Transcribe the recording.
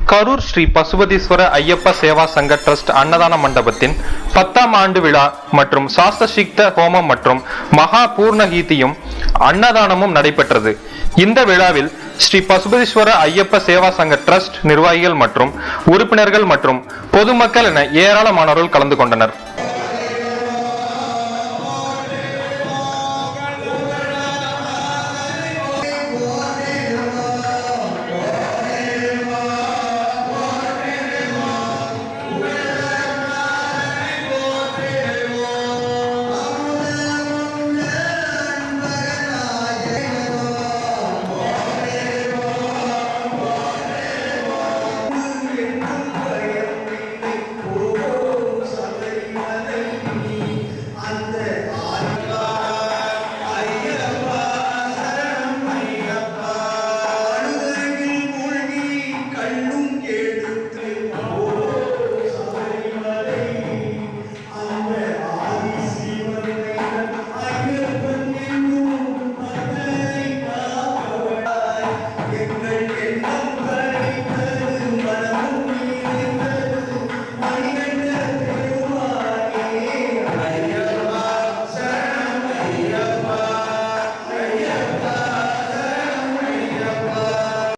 கரூர் ஸ்ரீ பசுபதீஸ்வர ஐயப்ப சேவா சங்க டிரஸ்ட் அன்னதான மண்டபத்தின் 10ஆம் ஆண்டு விழா மற்றும் சாஸ்திர ஹோமம் மற்றும் மகா பூர்ணகீதியும் அன்னதானமும் நடைபெற்றது. இந்த விழாவில் ஸ்ரீ பசுபதீஸ்வர ஐயப்ப சேவா சங்க டிரஸ்ட் நிர்வாகிகள் மற்றும் உறுப்பினர்கள் மற்றும் பொதுமக்கள் என ஏராளமானவர்கள் கலந்து கொண்டனர்.